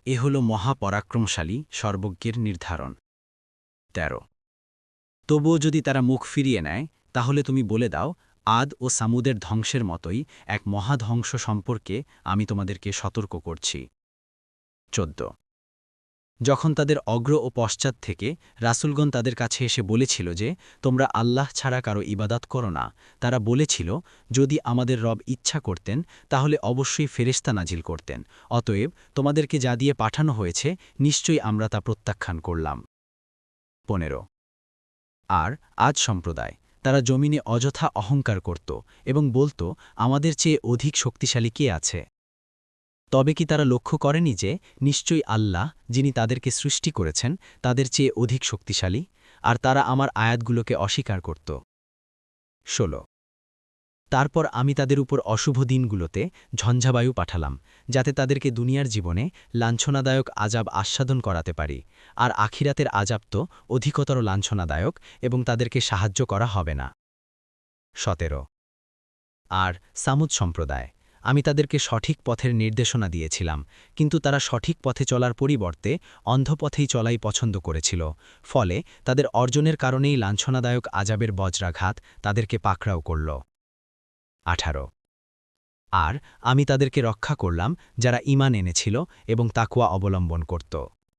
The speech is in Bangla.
এ হল মহাপরাক্রমশালী সর্বজ্ঞের নির্ধারণ। ১৩ তবুও যদি তারা মুখ ফিরিয়ে নেয়, তাহলে তুমি বলে দাও, আদ ও সামুদের ধ্বংসের মতোই এক মহাধ্বংস সম্পর্কে আমি তোমাদেরকে সতর্ক করছি। ১৪ যখন তাদের অগ্র ও পশ্চাৎ থেকে রাসূলগণ তাদের কাছে এসে বলেছিল যে, তোমরা আল্লাহ ছাড়া কারো ইবাদত করো না, তারা বলেছিল, যদি আমাদের রব ইচ্ছা করতেন তাহলে অবশ্যই ফেরেশতা নাজিল করতেন, অতএব তোমাদেরকে যা দিয়ে পাঠানো হয়েছে নিশ্চয়ই আমরা তা প্রত্যাখ্যান করলাম। ১৫ আর আজ সম্প্রদায় তারা জমিনে অযথা অহংকার করত এবং বলত, আমাদের চেয়ে অধিক শক্তিশালী কে আছে? তবে কি তারা লক্ষ্য করেনি যে নিশ্চয়ই আল্লাহ, যিনি তাদেরকে সৃষ্টি করেছেন, তাদের চেয়ে অধিক শক্তিশালী, আর তারা আমার আয়াতগুলোকে অস্বীকার করত। ১৬ তারপর আমি তাদের উপর অশুভ দিনগুলোতে ঝঞ্ঝাবায়ু পাঠালাম, যাতে তাদেরকে দুনিয়ার জীবনে লাঞ্ছনাদায়ক আজাব আস্বাদন করাতে পারি, আর আখিরাতের আজাব তো অধিকতর লাঞ্ছনাদায়ক, এবং তাদেরকে সাহায্য করা হবে না। ১৭ আর সামুদ সম্প্রদায়, আমি তাদেরকে সঠিক পথের নির্দেশনা দিয়েছিলাম, কিন্তু তারা সঠিক পথে চলার পরিবর্তে অন্ধপথেই চলাই পছন্দ করেছিল, ফলে তাদের অর্জনের কারণেই লাঞ্ছনাদায়ক আজাবের বজ্রাঘাত তাদেরকে পাকড়াও করল। ১৮ আর আমি তাদেরকে রক্ষা করলাম যারা ঈমান এনেছিল এবং তাকওয়া অবলম্বন করত।